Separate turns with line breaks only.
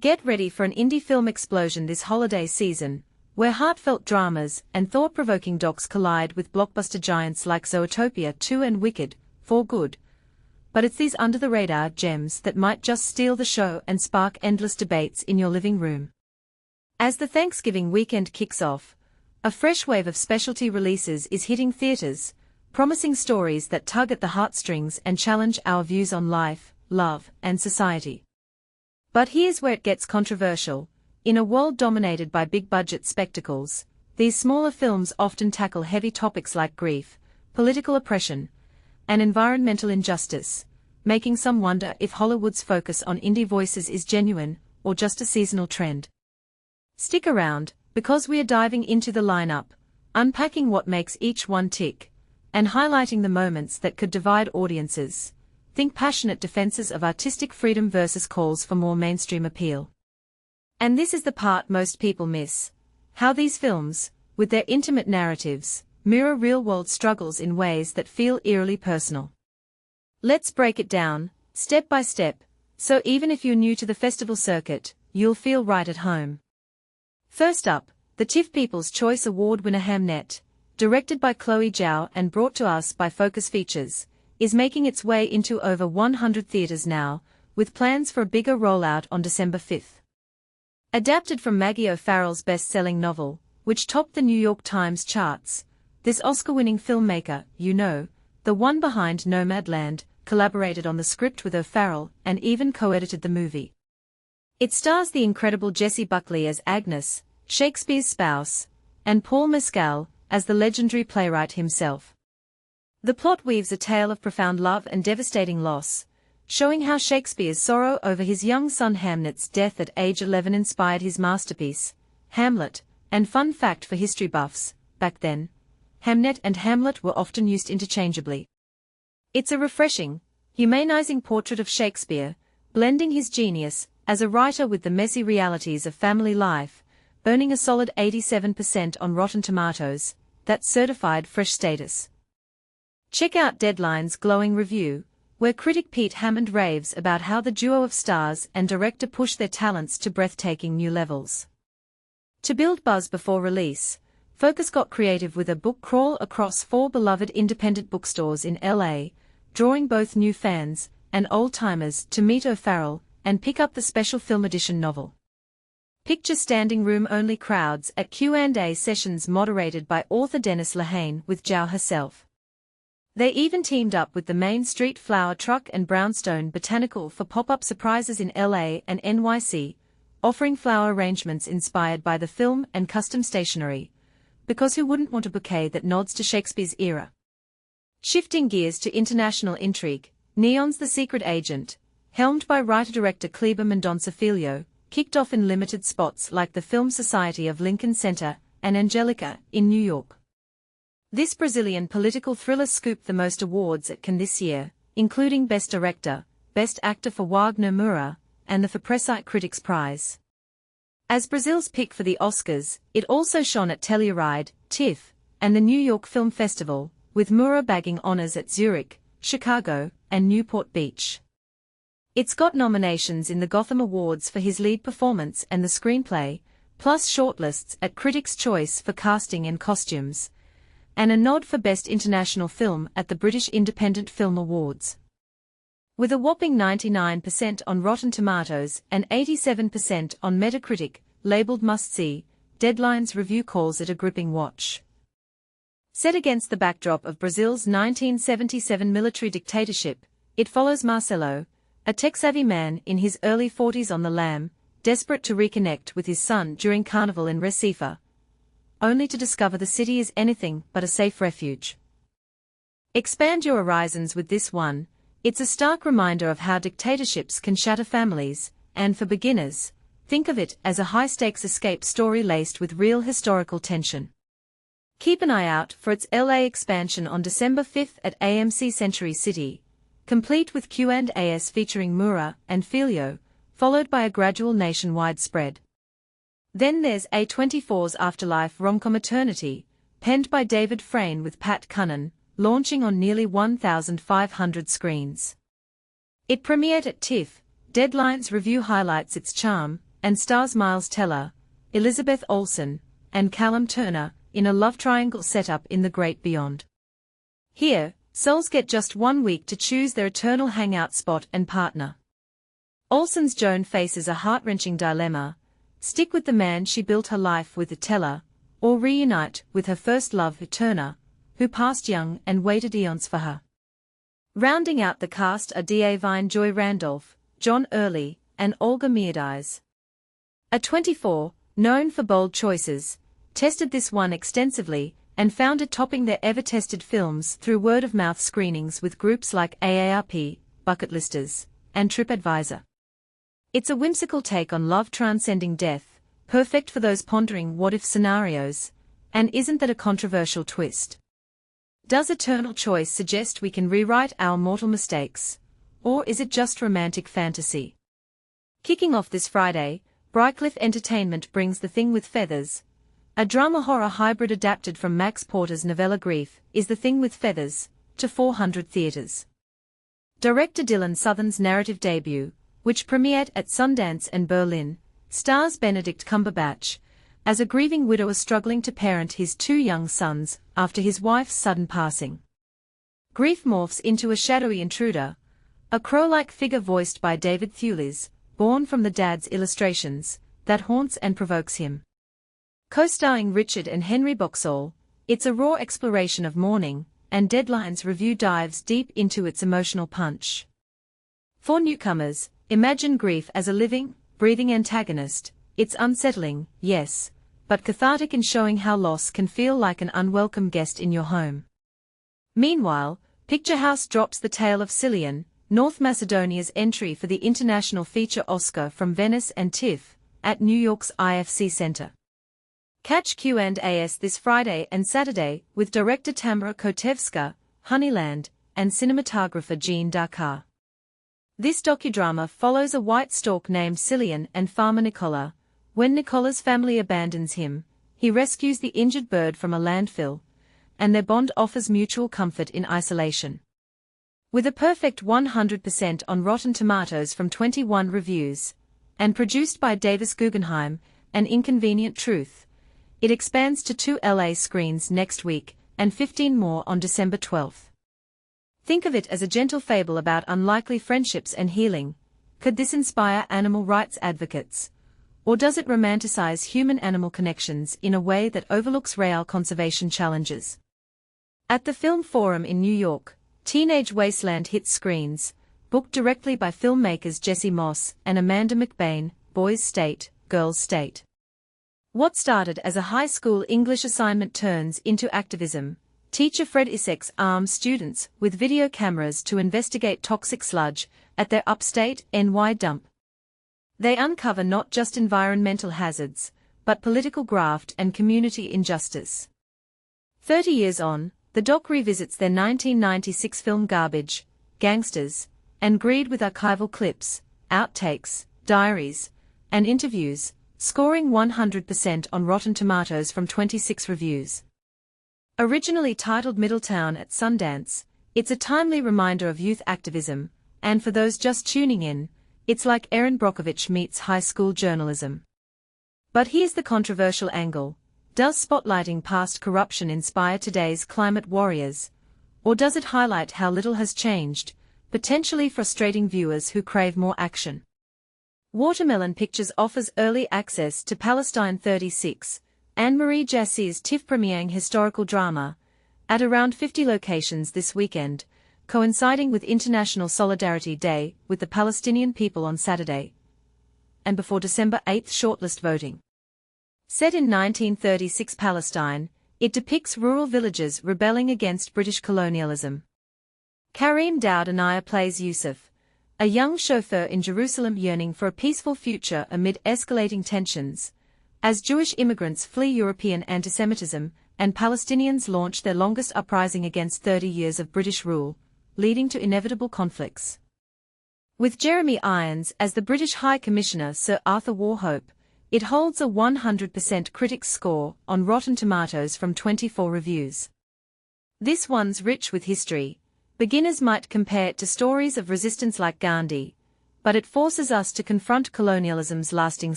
Get ready for an indie film explosion this holiday season, where heartfelt dramas and thought-provoking docs collide with blockbuster giants like Zootopia 2 and Wicked, for good. But it's these under-the-radar gems that might just steal the show and spark endless debates in your living room. As the Thanksgiving weekend kicks off, a fresh wave of specialty releases is hitting theaters, promising stories that tug at the heartstrings and challenge our views on life, love, and society. But here's where it gets controversial. In a world dominated by big-budget spectacles, these smaller films often tackle heavy topics like grief, political oppression, and environmental injustice, making some wonder if Hollywood's focus on indie voices is genuine, or just a seasonal trend. Stick around, because we are diving into the lineup, unpacking what makes each one tick, and highlighting the moments that could divide audiences. Think passionate defenses of artistic freedom versus calls for more mainstream appeal. And this is the part most people miss. How these films, with their intimate narratives, mirror real-world struggles in ways that feel eerily personal. Let's break it down, step by step, so even if you're new to the festival circuit, you'll feel right at home. First up, the TIFF People's Choice Award winner Hamnet, directed by Chloé Zhao and brought to us by Focus Features, is making its way into over 100 theaters now, with plans for a bigger rollout on December 5th. Adapted from Maggie O'Farrell's best-selling novel, which topped the New York Times charts, this Oscar-winning filmmaker, the one behind Nomadland, collaborated on the script with O'Farrell and even co-edited the movie. It stars the incredible Jessie Buckley as Agnes, Shakespeare's spouse, and Paul Mescal as the legendary playwright himself. The plot weaves a tale of profound love and devastating loss, showing how Shakespeare's sorrow over his young son Hamnet's death at age 11 inspired his masterpiece, Hamlet. And fun fact for history buffs, back then, Hamnet and Hamlet were often used interchangeably. It's a refreshing, humanizing portrait of Shakespeare, blending his genius as a writer with the messy realities of family life, earning a solid 87% on Rotten Tomatoes, that's certified fresh status. Check out Deadline's glowing review, where critic Pete Hammond raves about how the duo of stars and director push their talents to breathtaking new levels. To build buzz before release, Focus got creative with a book crawl across 4 beloved independent bookstores in LA, drawing both new fans and old-timers to meet O'Farrell and pick up the special film edition novel. Picture standing room-only crowds at Q&A sessions moderated by author Dennis Lehane with Zhao herself. They even teamed up with the Main Street Flower Truck and Brownstone Botanical for pop-up surprises in LA and NYC, offering flower arrangements inspired by the film and custom stationery, because who wouldn't want a bouquet that nods to Shakespeare's era? Shifting gears to international intrigue, Neon's The Secret Agent, helmed by writer-director Kleber Mendonça Filho, kicked off in limited spots like the Film Society of Lincoln Center and Angelica in New York. This Brazilian political thriller scooped the most awards at Cannes this year, including Best Director, Best Actor for Wagner Moura, and the Fapressite Critics' Prize. As Brazil's pick for the Oscars, it also shone at Telluride, TIFF, and the New York Film Festival, with Moura bagging honors at Zurich, Chicago, and Newport Beach. It's got nominations in the Gotham Awards for his lead performance and the screenplay, plus shortlists at Critics' Choice for casting and costumes, and a nod for Best International Film at the British Independent Film Awards. With a whopping 99% on Rotten Tomatoes and 87% on Metacritic, labeled must-see, Deadline's review calls it a gripping watch. Set against the backdrop of Brazil's 1977 military dictatorship, it follows Marcelo, a tech-savvy man in his early 40s on the lam, desperate to reconnect with his son during Carnival in Recife, only to discover the city is anything but a safe refuge. Expand your horizons with this one. It's a stark reminder of how dictatorships can shatter families, and for beginners, think of it as a high-stakes escape story laced with real historical tension. Keep an eye out for its LA expansion on December 5th at AMC Century City, complete with Q&As featuring Moura and Filho, followed by a gradual nationwide spread. Then there's A24's Afterlife romcom Eternity, penned by David Frayne with Pat Cunnan, launching on nearly 1,500 screens. It premiered at TIFF. Deadline's review highlights its charm and stars Miles Teller, Elizabeth Olsen, and Callum Turner, in a love triangle set up in the great beyond. Here, souls get just 1 week to choose their eternal hangout spot and partner. Olsen's Joan faces a heart-wrenching dilemma: stick with the man she built her life with, Teller, or reunite with her first love, Turner, who passed young and waited eons for her. Rounding out the cast are D'Avine Joy Randolph, John Early, and Olga Meirdies. A24, known for bold choices, tested this one extensively and found it topping their ever-tested films through word-of-mouth screenings with groups like AARP, Bucket Listers, and TripAdvisor. It's a whimsical take on love transcending death, perfect for those pondering what-if scenarios, and isn't that a controversial twist? Does eternal choice suggest we can rewrite our mortal mistakes, or is it just romantic fantasy? Kicking off this Friday, Brightcliff Entertainment brings The Thing with Feathers. A drama-horror hybrid adapted from Max Porter's novella Grief is The Thing with Feathers, to 400 theaters. Director Dylan Southern's narrative debut, which premiered at Sundance and Berlin, stars Benedict Cumberbatch as a grieving widower struggling to parent his 2 young sons after his wife's sudden passing. Grief morphs into a shadowy intruder, a crow-like figure voiced by David Thewlis, born from the dad's illustrations, that haunts and provokes him. Co-starring Richard and Henry Boxall, it's a raw exploration of mourning, and Deadline's review dives deep into its emotional punch. For newcomers, imagine grief as a living, breathing antagonist. It's unsettling, yes, but cathartic in showing how loss can feel like an unwelcome guest in your home. Meanwhile, Picture House drops the tale of Cillian, North Macedonia's entry for the International Feature Oscar from Venice and TIFF, at New York's IFC Center. Catch Q&As this Friday and Saturday with director Tamara Kotevska, Honeyland, and cinematographer Jean Dakar. This docudrama follows a white stork named Cillian and farmer Nicola. When Nicola's family abandons him, he rescues the injured bird from a landfill, and their bond offers mutual comfort in isolation. With a perfect 100% on Rotten Tomatoes from 21 reviews, and produced by Davis Guggenheim, An Inconvenient Truth, it expands to 2 LA screens next week, and 15 more on December 12th. Think of it as a gentle fable about unlikely friendships and healing. Could this inspire animal rights advocates? Or does it romanticize human-animal connections in a way that overlooks real conservation challenges? At the Film Forum in New York, Teenage Wasteland hits screens, booked directly by filmmakers Jessie Moss and Amanda McBain, Boys State, Girls State. What started as a high school English assignment turns into activism. Teacher Fred Issacs arms students with video cameras to investigate toxic sludge at their upstate NY dump. They uncover not just environmental hazards, but political graft and community injustice. 30 years on, the doc revisits their 1996 film Garbage, Gangsters, and Greed with archival clips, outtakes, diaries, and interviews, scoring 100% on Rotten Tomatoes from 26 reviews. Originally titled Middletown at Sundance, it's a timely reminder of youth activism, and for those just tuning in, it's like Erin Brockovich meets high school journalism. But here's the controversial angle: does spotlighting past corruption inspire today's climate warriors, or does it highlight how little has changed, potentially frustrating viewers who crave more action? Watermelon Pictures offers early access to Palestine 36, Anne-Marie Jassie's TIFF premiering historical drama, at around 50 locations this weekend, coinciding with International Solidarity Day with the Palestinian people on Saturday, and before December 8 shortlist voting. Set in 1936 Palestine, it depicts rural villagers rebelling against British colonialism. Kareem Daoud Anaya plays Yusuf, a young chauffeur in Jerusalem yearning for a peaceful future amid escalating tensions, as Jewish immigrants flee European antisemitism and Palestinians launch their longest uprising against 30 years of British rule, leading to inevitable conflicts. With Jeremy Irons as the British High Commissioner Sir Arthur Warhope, it holds a 100% critics score on Rotten Tomatoes from 24 reviews. This one's rich with history. Beginners might compare it to stories of resistance like Gandhi, but it forces us to confront colonialism's lasting